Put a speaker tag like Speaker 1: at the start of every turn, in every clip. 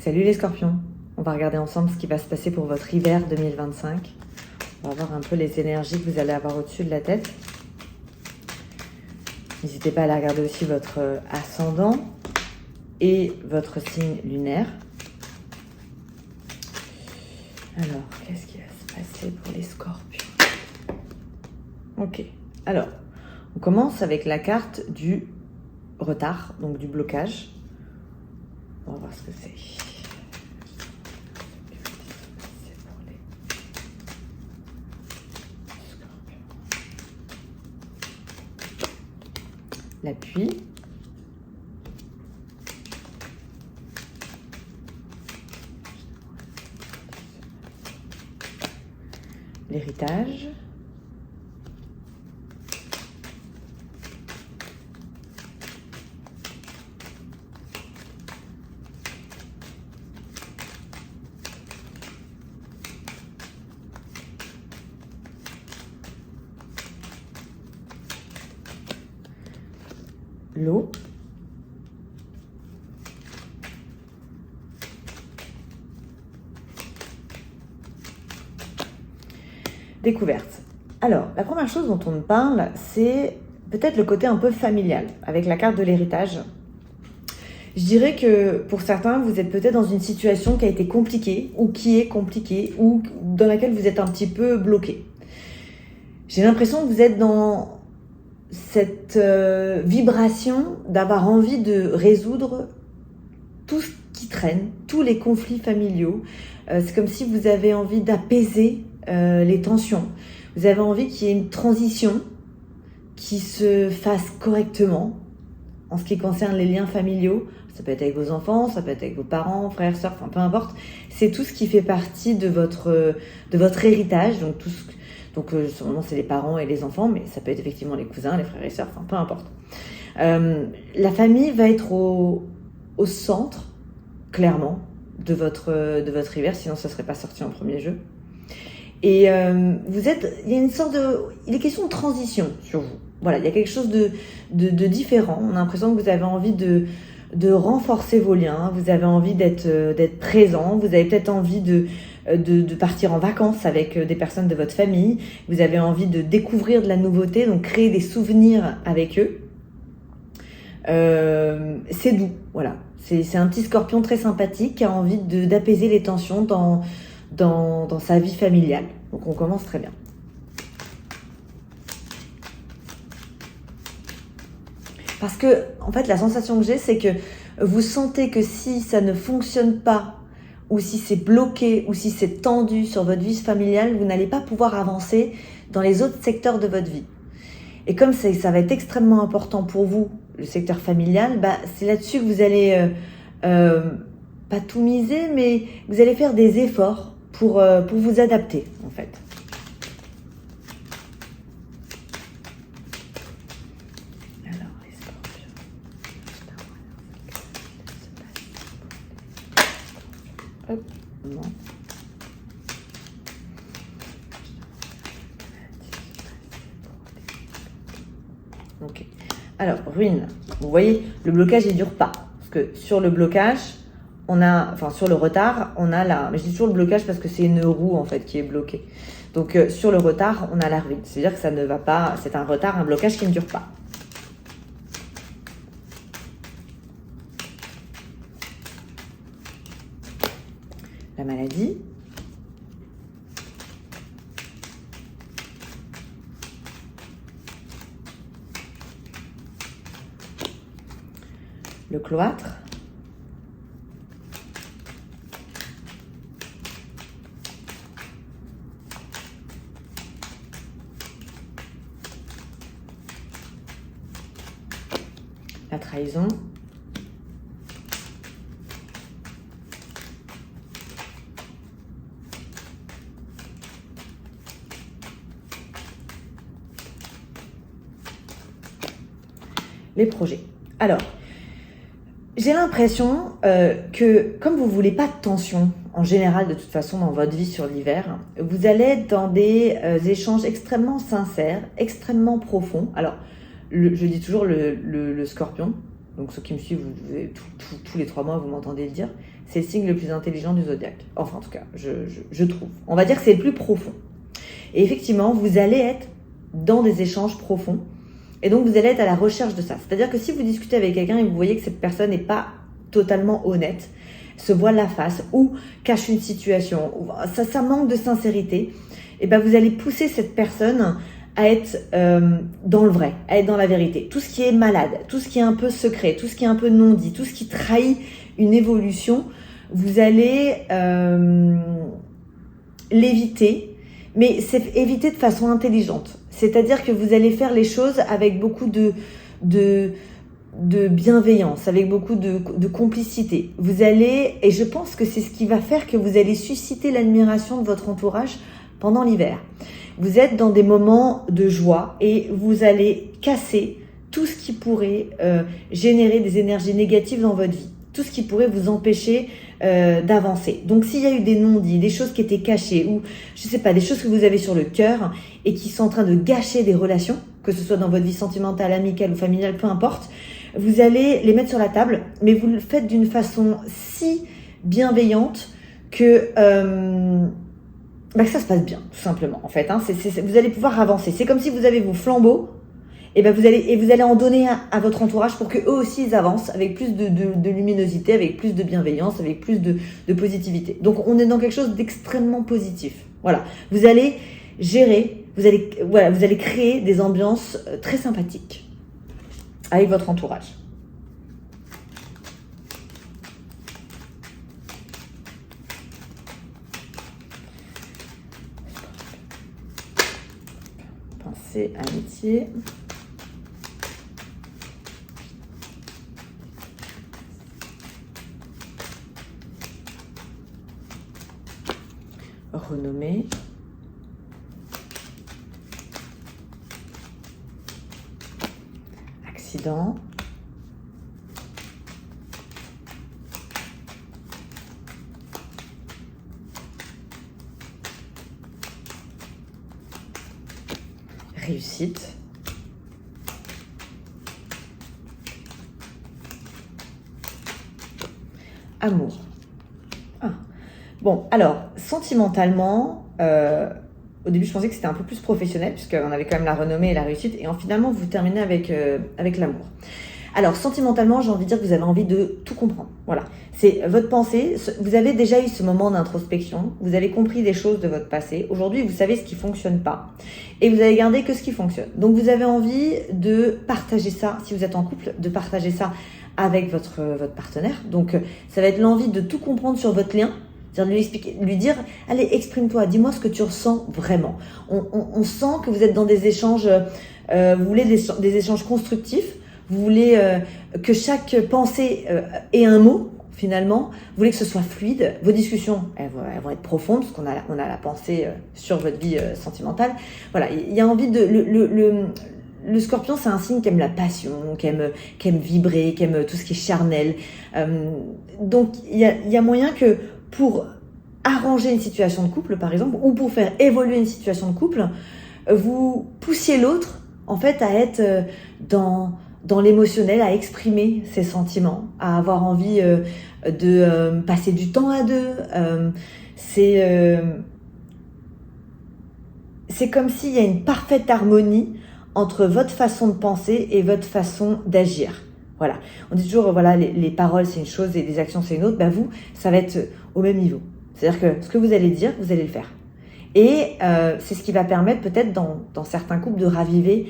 Speaker 1: Salut les scorpions, on va regarder ensemble ce qui va se passer pour votre hiver 2025. On va voir un peu les énergies que vous allez avoir au-dessus de la tête. N'hésitez pas à aller regarder aussi votre ascendant et votre signe lunaire. Alors, qu'est-ce qui va se passer pour les scorpions? Ok, alors, on commence avec la carte du retard, donc du blocage. On va voir ce que c'est. L'appui. L'héritage. L'eau. Découverte. Alors, la première chose dont on parle, c'est peut-être le côté un peu familial, avec la carte de l'héritage. Je dirais que pour certains, vous êtes peut-être dans une situation qui a été compliquée, ou qui est compliquée, ou dans laquelle vous êtes un petit peu bloqué. J'ai l'impression que vous êtes dans cette vibration d'avoir envie de résoudre tout ce qui traîne, tous les conflits familiaux. C'est comme si vous avez envie d'apaiser les tensions. Vous avez envie qu'il y ait une transition qui se fasse correctement en ce qui concerne les liens familiaux. Ça peut être avec vos enfants, ça peut être avec vos parents, frères, sœurs, enfin peu importe. C'est tout ce qui fait partie de votre héritage, donc tout ce normalement, c'est les parents et les enfants, mais ça peut être effectivement les cousins, les frères et sœurs, enfin, peu importe. La famille va être au centre, clairement, de votre hiver, sinon ça ne serait pas sorti en premier jeu. Et il y a une sorte il est question de transition sur vous. Voilà, il y a quelque chose de différent. On a l'impression que vous avez envie de renforcer vos liens, vous avez envie d'être présent, vous avez peut-être envie de partir en vacances avec des personnes de votre famille, vous avez envie de découvrir de la nouveauté, donc créer des souvenirs avec eux. C'est doux, voilà. C'est un petit scorpion très sympathique qui a envie d'apaiser les tensions dans sa vie familiale. Donc on commence très bien. Parce que, en fait, la sensation que j'ai, c'est que vous sentez que si ça ne fonctionne pas, ou si c'est bloqué, ou si c'est tendu sur votre vie familiale, vous n'allez pas pouvoir avancer dans les autres secteurs de votre vie. Et comme ça va être extrêmement important pour vous, le secteur familial, c'est là-dessus que vous allez, pas tout miser, mais vous allez faire des efforts pour vous adapter, en fait. Alors, les scorpions. Hop, non. Ok. Alors, ruine. Vous voyez, le blocage, il ne dure pas. Parce que sur le blocage, sur le retard, on a mais je dis toujours le blocage parce que c'est une roue, en fait, qui est bloquée. Donc, sur le retard, on a la ruine. C'est-à-dire que ça ne va pas, c'est un retard, un blocage qui ne dure pas. La maladie. Le cloître. La trahison. Les projets. Alors, j'ai l'impression que comme vous ne voulez pas de tension en général de toute façon dans votre vie sur l'hiver, vous allez être dans des échanges extrêmement sincères, extrêmement profonds. Alors, je dis toujours le scorpion, donc ceux qui me suivent, tous les 3 mois, vous m'entendez le dire, c'est le signe le plus intelligent du zodiaque. Enfin, en tout cas, je trouve. On va dire que c'est le plus profond. Et effectivement, vous allez être dans des échanges profonds. Et donc, vous allez être à la recherche de ça. C'est-à-dire que si vous discutez avec quelqu'un et vous voyez que cette personne n'est pas totalement honnête, se voile la face ou cache une situation, ou ça manque de sincérité, et ben vous allez pousser cette personne à être dans le vrai, à être dans la vérité. Tout ce qui est malade, tout ce qui est un peu secret, tout ce qui est un peu non dit, tout ce qui trahit une évolution, vous allez l'éviter, mais c'est éviter de façon intelligente. C'est-à-dire que vous allez faire les choses avec beaucoup de bienveillance, avec beaucoup de complicité. Vous allez, et je pense que c'est ce qui va faire que vous allez susciter l'admiration de votre entourage pendant l'hiver. Vous êtes dans des moments de joie et vous allez casser tout ce qui pourrait générer des énergies négatives dans votre vie, tout ce qui pourrait vous empêcher d'avancer. Donc s'il y a eu des non-dits, des choses qui étaient cachées ou je sais pas, des choses que vous avez sur le cœur et qui sont en train de gâcher des relations, que ce soit dans votre vie sentimentale, amicale ou familiale, peu importe, vous allez les mettre sur la table, mais vous le faites d'une façon si bienveillante que ça se passe bien, tout simplement, en fait. Vous allez pouvoir avancer. C'est comme si vous avez vos flambeaux, et vous allez en donner à votre entourage pour que eux aussi ils avancent avec plus de luminosité, avec plus de bienveillance, avec plus de positivité. Donc on est dans quelque chose d'extrêmement positif. Voilà. Vous allez gérer, vous allez créer des ambiances très sympathiques avec votre entourage. Pensée, amitié. Renommée. Accident. Réussite. Amour. Bon, alors, sentimentalement, au début, je pensais que c'était un peu plus professionnel, puisqu'on avait quand même la renommée et la réussite, et finalement, vous terminez avec l'amour. Alors, sentimentalement, j'ai envie de dire que vous avez envie de tout comprendre. Voilà, c'est votre pensée. Vous avez déjà eu ce moment d'introspection, vous avez compris des choses de votre passé. Aujourd'hui, vous savez ce qui fonctionne pas, et vous avez gardé que ce qui fonctionne. Donc, vous avez envie de partager ça, si vous êtes en couple, de partager ça avec votre partenaire. Donc, ça va être l'envie de tout comprendre sur votre lien. C'est-à-dire lui dire, allez, exprime-toi, dis-moi ce que tu ressens vraiment. On sent que vous êtes dans des échanges, vous voulez des échanges constructifs, vous voulez que chaque pensée ait un mot, finalement, vous voulez que ce soit fluide. Vos discussions, elles vont être profondes, parce qu'on a la pensée sur votre vie sentimentale. Voilà, il y a envie de... Le scorpion, c'est un signe qui aime la passion, qui aime vibrer, qui aime tout ce qui est charnel. Donc, il y a moyen que pour arranger une situation de couple, par exemple, ou pour faire évoluer une situation de couple, vous poussiez l'autre, en fait, à être dans l'émotionnel, à exprimer ses sentiments, à avoir envie de passer du temps à deux. C'est comme s'il y a une parfaite harmonie entre votre façon de penser et votre façon d'agir. Voilà. On dit toujours, voilà, les paroles c'est une chose et les actions c'est une autre. Ben vous, ça va être au même niveau. C'est-à-dire que ce que vous allez dire, vous allez le faire. Et c'est ce qui va permettre peut-être dans certains couples de raviver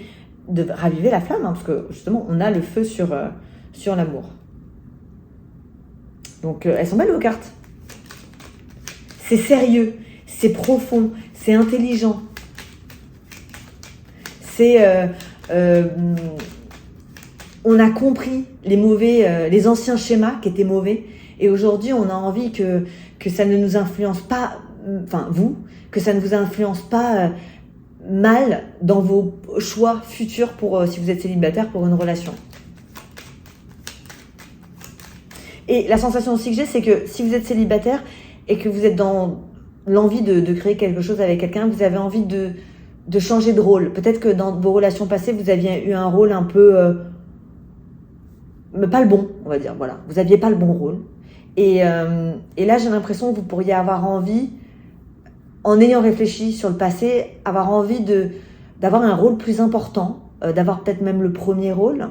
Speaker 1: la flamme, hein, parce que justement, on a le feu sur l'amour. Donc, elles sont belles vos cartes. C'est sérieux, c'est profond, c'est intelligent. On a compris les anciens schémas qui étaient mauvais, et aujourd'hui on a envie que ça ne nous influence pas, que ça ne vous influence pas mal dans vos choix futurs pour si vous êtes célibataire pour une relation. Et la sensation aussi que j'ai, c'est que si vous êtes célibataire et que vous êtes dans l'envie de créer quelque chose avec quelqu'un, vous avez envie de changer de rôle. Peut-être que dans vos relations passées, vous aviez eu un rôle un peu... mais pas le bon, on va dire. Voilà, vous n'aviez pas le bon rôle. Et là, j'ai l'impression que vous pourriez avoir envie, en ayant réfléchi sur le passé, avoir envie d'avoir un rôle plus important, d'avoir peut-être même le premier rôle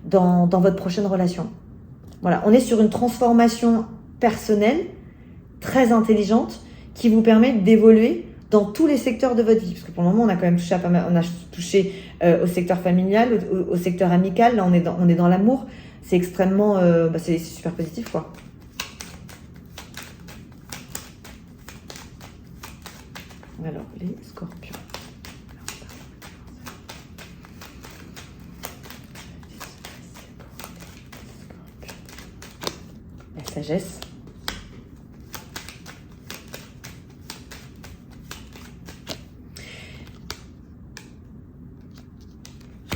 Speaker 1: dans votre prochaine relation. Voilà, on est sur une transformation personnelle très intelligente qui vous permet d'évoluer dans tous les secteurs de votre vie. Parce que pour le moment, on a quand même touché au secteur familial, au secteur amical. Là, on est dans l'amour. C'est extrêmement... c'est super positif, quoi. Alors, les scorpions. La sagesse.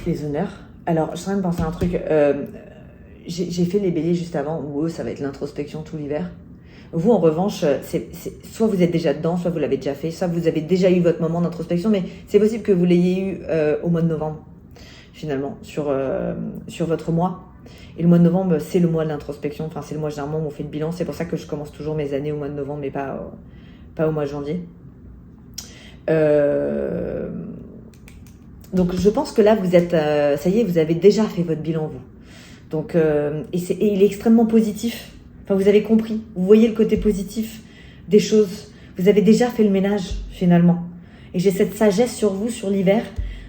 Speaker 1: Les honneurs. Alors, je suis en train de penser à un truc. J'ai fait les béliers juste avant, où eux, ça va être l'introspection tout l'hiver. Vous, en revanche, soit vous êtes déjà dedans, soit vous l'avez déjà fait, soit vous avez déjà eu votre moment d'introspection, mais c'est possible que vous l'ayez eu au mois de novembre, finalement, sur votre mois. Et le mois de novembre, c'est le mois de l'introspection, enfin, c'est le mois généralement où on fait le bilan. C'est pour ça que je commence toujours mes années au mois de novembre, mais pas au mois de janvier. Donc, je pense que là, vous êtes... ça y est, vous avez déjà fait votre bilan, vous. Donc, et il est extrêmement positif. Enfin, vous avez compris, vous voyez le côté positif des choses. Vous avez déjà fait le ménage, finalement. Et j'ai cette sagesse sur vous, sur l'hiver,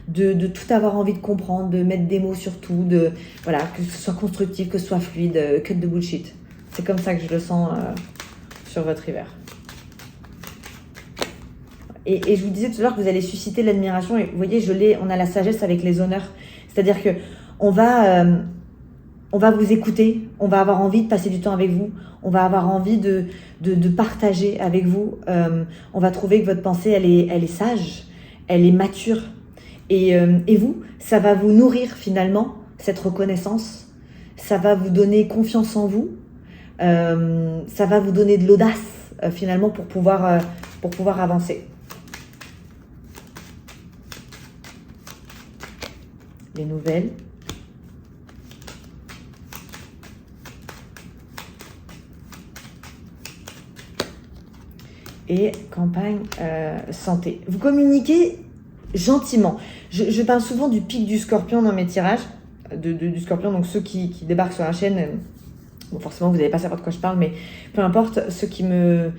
Speaker 1: de tout avoir envie de comprendre, de mettre des mots sur tout, voilà, que ce soit constructif, que ce soit fluide, cut de bullshit. C'est comme ça que je le sens sur votre hiver. Et je vous disais tout à l'heure que vous allez susciter l'admiration. Et vous voyez, on a la sagesse avec les honneurs. C'est-à-dire que on va vous écouter, on va avoir envie de passer du temps avec vous, on va avoir envie de partager avec vous. On va trouver que votre pensée, elle est sage, elle est mature. Et vous, ça va vous nourrir finalement, cette reconnaissance. Ça va vous donner confiance en vous. Ça va vous donner de l'audace finalement pour pouvoir avancer. Les nouvelles. Et campagne santé. Vous communiquez gentiment. Je parle souvent du pic du scorpion dans mes tirages, du scorpion, donc ceux qui débarquent sur la chaîne. Bon, forcément, vous n'allez pas savoir de quoi je parle, mais peu importe, ceux qui me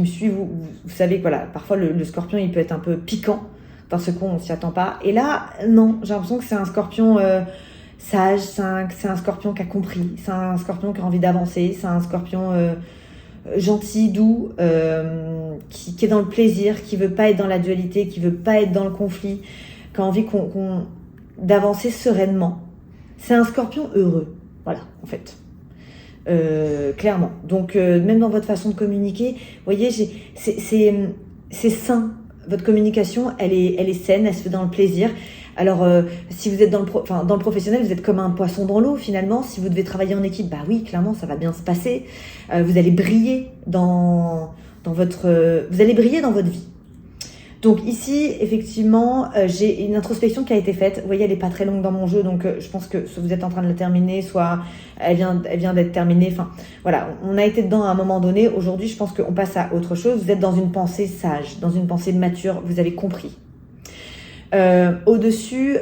Speaker 1: suivent, vous savez que voilà, parfois le scorpion, il peut être un peu piquant, parce qu'on ne s'y attend pas. Et là, non, j'ai l'impression que c'est un scorpion sage, c'est un scorpion qui a compris, c'est un scorpion qui a envie d'avancer, c'est un scorpion... gentil, doux, qui est dans le plaisir, qui veut pas être dans la dualité, qui veut pas être dans le conflit, qui a envie d'avancer sereinement. C'est un scorpion heureux, voilà, en fait. Clairement. Donc, même dans votre façon de communiquer, vous voyez, c'est sain. Votre communication, elle est saine, elle se fait dans le plaisir. Alors, si vous êtes dans le professionnel, vous êtes comme un poisson dans l'eau, finalement. Si vous devez travailler en équipe, bah oui, clairement, ça va bien se passer. Vous allez briller vous allez briller dans votre vie. Donc ici, effectivement, j'ai une introspection qui a été faite. Vous voyez, elle n'est pas très longue dans mon jeu, donc je pense que soit vous êtes en train de la terminer, soit elle vient d'être terminée. Enfin, voilà, on a été dedans à un moment donné. Aujourd'hui, je pense qu'on passe à autre chose. Vous êtes dans une pensée sage, dans une pensée mature. Vous avez compris. Au-dessus,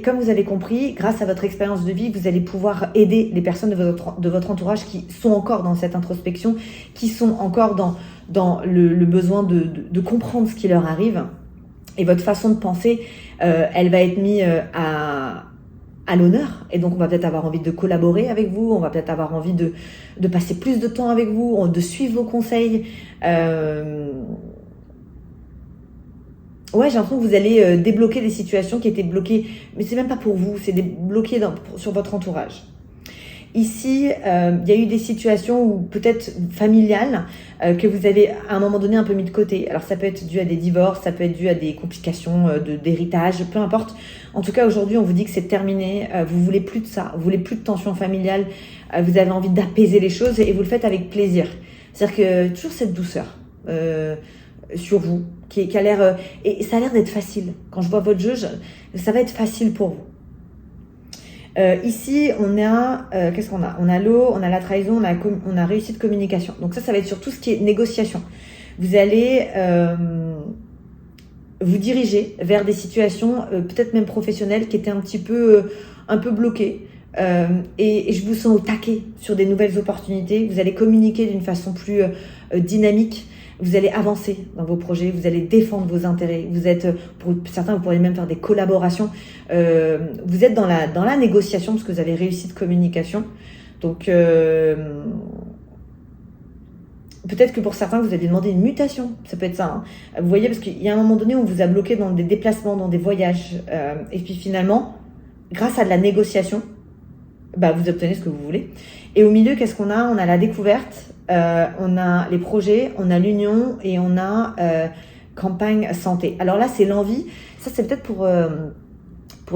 Speaker 1: comme vous avez compris, grâce à votre expérience de vie, vous allez pouvoir aider les personnes de votre entourage qui sont encore dans cette introspection, qui sont encore dans le besoin de comprendre ce qui leur arrive. Et votre façon de penser, elle va être mise à l'honneur. Et donc, on va peut-être avoir envie de collaborer avec vous, on va peut-être avoir envie de passer plus de temps avec vous, de suivre vos conseils. Ouais, j'ai l'impression que vous allez débloquer des situations qui étaient bloquées, mais c'est même pas pour vous, c'est débloqué sur votre entourage. Ici, il y a eu des situations où peut-être familiales que vous avez à un moment donné un peu mis de côté. Alors ça peut être dû à des divorces, ça peut être dû à des complications d'héritage, peu importe. En tout cas, aujourd'hui, on vous dit que c'est terminé. Vous voulez plus de ça, vous voulez plus de tension familiale. Vous avez envie d'apaiser les choses et vous le faites avec plaisir. C'est-à-dire que toujours cette douceur sur vous qui a l'air et ça a l'air d'être facile. Quand je vois votre jeu, ça va être facile pour vous. Ici, on a, qu'est-ce qu'on a? On a l'eau, on a la trahison, on a réussite communication. Donc ça va être sur tout ce qui est négociation. Vous allez vous diriger vers des situations, peut-être même professionnelles, qui étaient un peu bloquées. Et je vous sens au taquet sur des nouvelles opportunités. Vous allez communiquer d'une façon plus dynamique. Vous allez avancer dans vos projets, vous allez défendre vos intérêts. Vous êtes, pour certains, vous pourriez même faire des collaborations. Vous êtes dans la négociation parce que vous avez réussi de communication. Donc, peut-être que pour certains, vous avez demandé une mutation. Ça peut être ça. Hein. Vous voyez, parce qu'il y a un moment donné où on vous a bloqué dans des déplacements, dans des voyages. Et puis finalement, grâce à de la négociation, bah, vous obtenez ce que vous voulez. Et au milieu, qu'est-ce qu'on a? On a la découverte, on a les projets, on a l'union et on a campagne santé. Alors là, c'est l'envie. Ça, c'est peut-être pour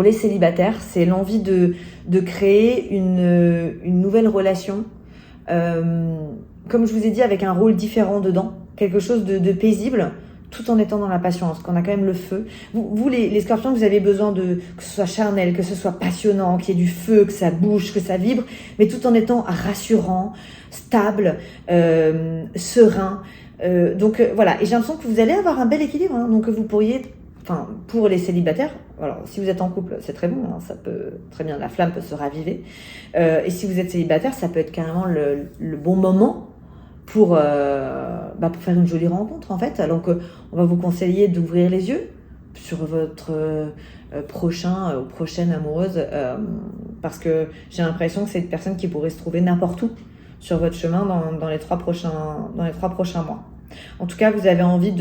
Speaker 1: les célibataires. C'est l'envie de créer une nouvelle relation. Comme je vous ai dit, avec un rôle différent dedans. Quelque chose de paisible, tout en étant dans la passion, parce qu'on a quand même le feu. Vous les scorpions, vous avez besoin que ce soit charnel, que ce soit passionnant, qu'il y ait du feu, que ça bouge, que ça vibre, mais tout en étant rassurant, stable, serein. Donc voilà, et j'ai l'impression que vous allez avoir un bel équilibre. Hein. Donc vous pourriez, enfin pour les célibataires, alors si vous êtes en couple, c'est très bon, hein, ça peut très bien, la flamme peut se raviver. Et si vous êtes célibataire, ça peut être carrément le bon moment pour faire une jolie rencontre en fait. Donc on va vous conseiller d'ouvrir les yeux sur votre prochain ou prochaine amoureuse parce que j'ai l'impression que c'est une personne qui pourrait se trouver n'importe où sur votre chemin dans les 3 prochains mois. En tout cas, vous avez envie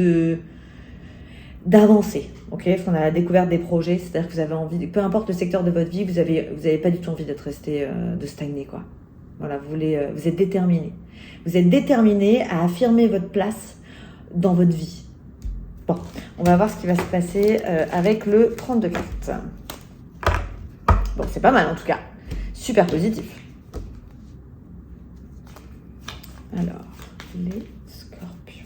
Speaker 1: d'avancer, ok? Parce qu'on a la découverte des projets, c'est-à-dire que vous avez envie, peu importe le secteur de votre vie, vous avez pas du tout envie d'être resté, de stagner quoi. Voilà, vous êtes déterminé. Vous êtes déterminé à affirmer votre place dans votre vie. Bon, on va voir ce qui va se passer avec le 32 cartes. Bon, c'est pas mal en tout cas. Super positif. Alors, les scorpions.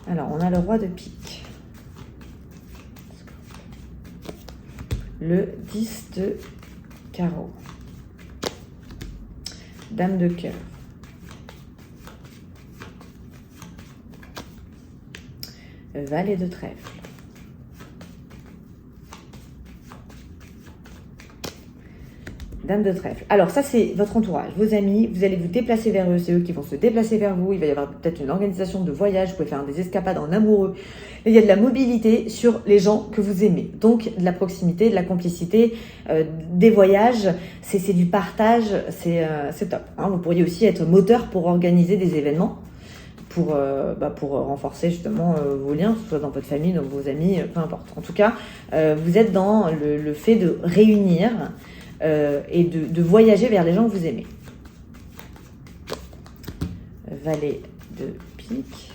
Speaker 1: Alors, on a le roi de pique. Le 10 de carreau. Dame de cœur. Valet de trèfle. Dame de trèfle. Alors ça, c'est votre entourage, vos amis. Vous allez vous déplacer vers eux. C'est eux qui vont se déplacer vers vous. Il va y avoir peut-être une organisation de voyage. Vous pouvez faire des escapades en amoureux. Il y a de la mobilité sur les gens que vous aimez. Donc, de la proximité, de la complicité, des voyages. C'est du partage. C'est top. Hein. Vous pourriez aussi être moteur pour organiser des événements. Pour renforcer justement vos liens, que ce soit dans votre famille, dans vos amis, peu importe. En tout cas, vous êtes dans le fait de réunir et de voyager vers les gens que vous aimez. Valet de pique.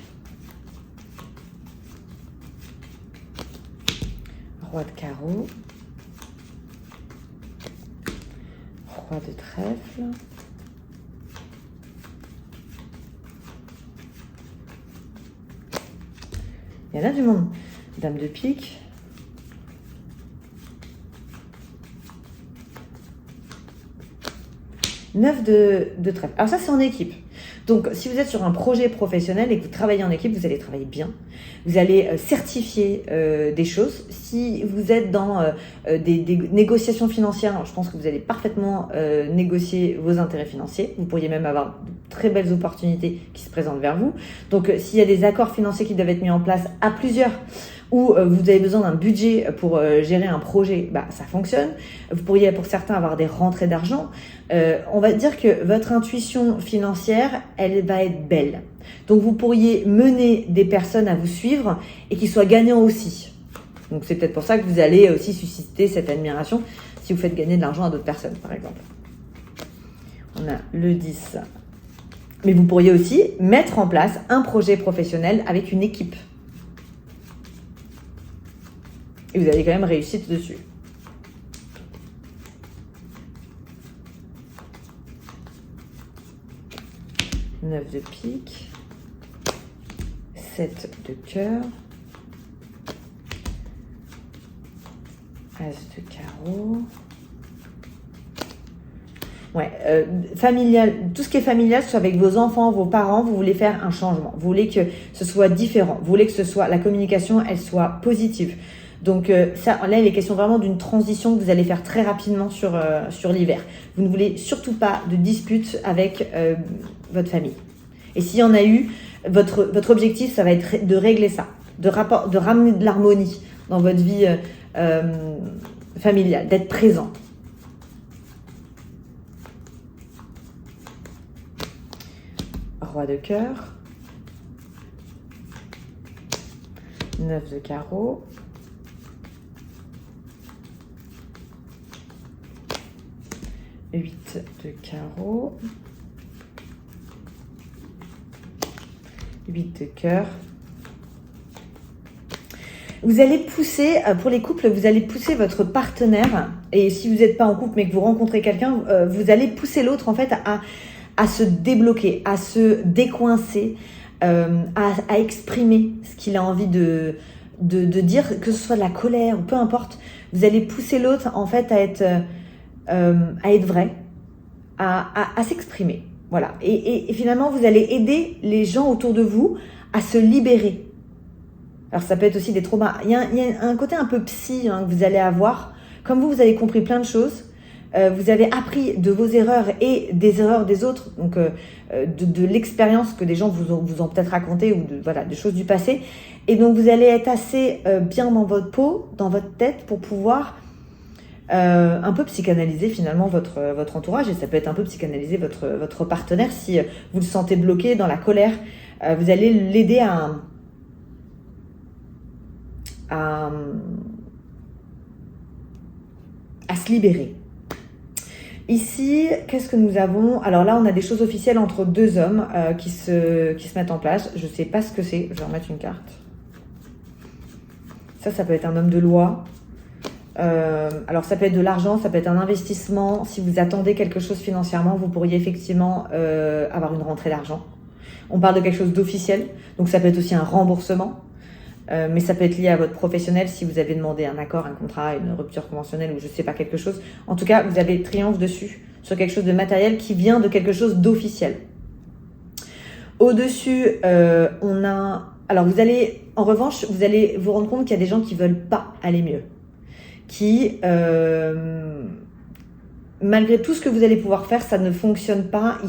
Speaker 1: Roi de carreau. Roi de trèfle. Il y en a du monde. Dame de pique. Neuf de trèfle. Alors ça, c'est en équipe. Donc, si vous êtes sur un projet professionnel et que vous travaillez en équipe, vous allez travailler bien. Vous allez certifier des choses. Si vous êtes dans des négociations financières, je pense que vous allez parfaitement négocier vos intérêts financiers. Vous pourriez même avoir de très belles opportunités qui se présentent vers vous. Donc, s'il y a des accords financiers qui doivent être mis en place à plusieurs, ou vous avez besoin d'un budget pour gérer un projet, ça fonctionne. Vous pourriez pour certains avoir des rentrées d'argent. On va dire que votre intuition financière, elle va être belle. Donc vous pourriez mener des personnes à vous suivre et qui soient gagnants aussi. Donc c'est peut-être pour ça que vous allez aussi susciter cette admiration si vous faites gagner de l'argent à d'autres personnes, par exemple. On a le 10. Mais vous pourriez aussi mettre en place un projet professionnel avec une équipe. Et vous avez quand même réussi dessus. Neuf de pique. 7 de cœur, As de carreau. Ouais, familial, tout ce qui est familial, soit avec vos enfants, vos parents, vous voulez faire un changement. Vous voulez que ce soit différent. Vous voulez que ce soit, la communication, elle soit positive. Donc ça, là, il est question vraiment d'une transition que vous allez faire très rapidement sur l'hiver. Vous ne voulez surtout pas de disputes avec votre famille. Et s'il y en a eu, votre objectif, ça va être de régler ça, de ramener de l'harmonie dans votre vie familiale, d'être présent. Roi de cœur, 9 de carreau, 8 de carreau, 8 de cœur. Vous allez pousser, pour les couples, vous allez pousser votre partenaire, et si vous n'êtes pas en couple mais que vous rencontrez quelqu'un, vous allez pousser l'autre en fait à se débloquer, à se décoincer, à exprimer ce qu'il a envie de dire, que ce soit de la colère ou peu importe. Vous allez pousser l'autre en fait à être vrai, à s'exprimer. Voilà. Et finalement, vous allez aider les gens autour de vous à se libérer. Alors ça peut être aussi des traumas. Il y a un côté un peu psy que vous allez avoir. Comme vous avez compris plein de choses. Vous avez appris de vos erreurs et des erreurs des autres, donc de l'expérience que des gens vous ont peut-être raconté ou des choses du passé. Et donc vous allez être assez bien dans votre peau, dans votre tête pour pouvoir un peu psychanalyser finalement votre entourage. Et ça peut être un peu psychanalyser votre partenaire si vous le sentez bloqué dans la colère. Vous allez l'aider à se libérer. Ici, qu'est-ce que nous avons? Alors là, on a des choses officielles entre deux hommes qui se mettent en place. Je ne sais pas ce que c'est. Je vais remettre une carte. Ça peut être un homme de loi. Alors, ça peut être de l'argent, ça peut être un investissement. Si vous attendez quelque chose financièrement, vous pourriez effectivement avoir une rentrée d'argent. On parle de quelque chose d'officiel. Donc, ça peut être aussi un remboursement. Mais ça peut être lié à votre professionnel si vous avez demandé un accord, un contrat, une rupture conventionnelle ou je ne sais pas quelque chose. En tout cas, vous avez triomphe dessus sur quelque chose de matériel qui vient de quelque chose d'officiel. Au-dessus, on a... Alors, en revanche, vous allez vous rendre compte qu'il y a des gens qui ne veulent pas aller mieux. Qui, malgré tout ce que vous allez pouvoir faire, ça ne fonctionne pas.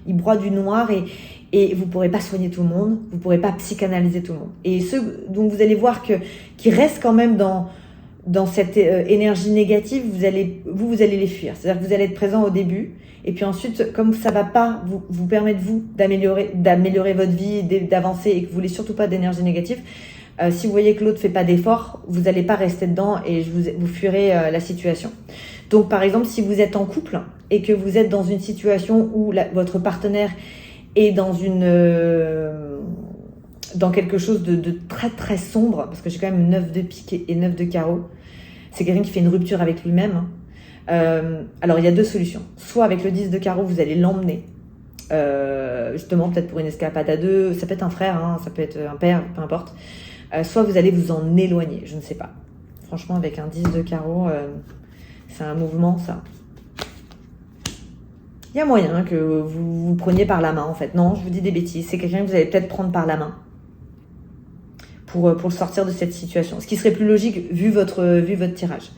Speaker 1: Ils broient du noir et vous ne pourrez pas soigner tout le monde, vous ne pourrez pas psychanalyser tout le monde. Et ceux dont vous allez voir qui restent quand même dans cette énergie négative, vous allez les fuir. C'est-à-dire que vous allez être présent au début, et puis ensuite, comme ça ne va pas vous permettre, d'améliorer votre vie, d'avancer, et que vous voulez surtout pas d'énergie négative, si vous voyez que l'autre ne fait pas d'effort, vous n'allez pas rester dedans et vous fuirez la situation. Donc par exemple, si vous êtes en couple et que vous êtes dans une situation où votre partenaire et dans quelque chose de très très sombre, parce que j'ai quand même 9 de pique et 9 de carreau. C'est quelqu'un qui fait une rupture avec lui-même. Alors il y a deux solutions. Soit avec le 10 de carreau, vous allez l'emmener, justement peut-être pour une escapade à deux, ça peut être un frère, ça peut être un père, peu importe. Soit vous allez vous en éloigner, je ne sais pas. Franchement, avec un 10 de carreau, c'est un mouvement ça. Il y a moyen que vous preniez par la main, en fait. Non, je vous dis des bêtises. C'est quelqu'un que vous allez peut-être prendre par la main pour le sortir de cette situation. Ce qui serait plus logique vu votre tirage.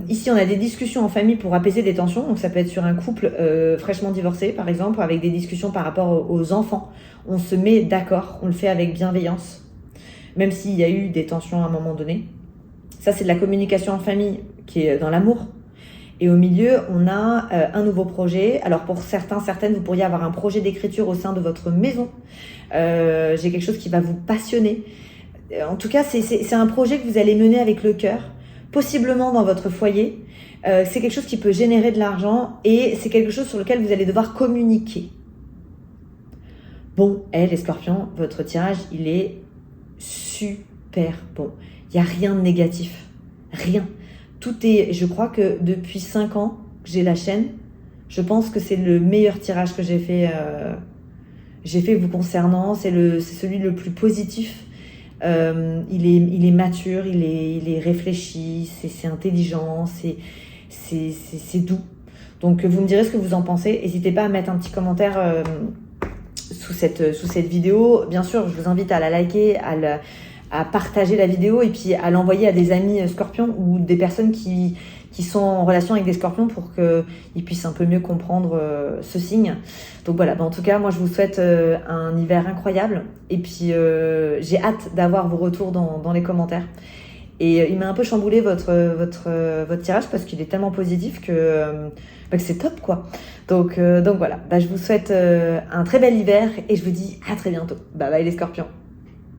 Speaker 1: Ici, on a des discussions en famille pour apaiser des tensions. Donc, ça peut être sur un couple fraîchement divorcé, par exemple, avec des discussions par rapport aux enfants. On se met d'accord, on le fait avec bienveillance, même s'il y a eu des tensions à un moment donné. Ça, c'est de la communication en famille qui est dans l'amour. Et au milieu, on a un nouveau projet. Alors pour certaines, vous pourriez avoir un projet d'écriture au sein de votre maison. J'ai quelque chose qui va vous passionner. En tout cas, c'est un projet que vous allez mener avec le cœur, possiblement dans votre foyer. C'est quelque chose qui peut générer de l'argent et c'est quelque chose sur lequel vous allez devoir communiquer. Bon, les scorpions, votre tirage, il est super bon. Il n'y a rien de négatif. Rien. Je crois que depuis 5 ans que j'ai la chaîne, je pense que c'est le meilleur tirage que j'ai fait j'ai fait vous concernant, c'est celui le plus positif. Il est mature, il est réfléchi, c'est intelligent, c'est doux. Donc vous me direz ce que vous en pensez. N'hésitez pas à mettre un petit commentaire sous cette vidéo. Bien sûr, je vous invite à la liker, à partager la vidéo et puis à l'envoyer à des amis scorpions ou des personnes qui sont en relation avec des scorpions pour qu'ils puissent un peu mieux comprendre ce signe. Donc voilà, en tout cas, moi je vous souhaite un hiver incroyable et puis j'ai hâte d'avoir vos retours dans les commentaires. Et il m'a un peu chamboulé votre tirage parce qu'il est tellement positif que c'est top quoi. Donc voilà, je vous souhaite un très bel hiver et je vous dis à très bientôt. Bye bye les scorpions.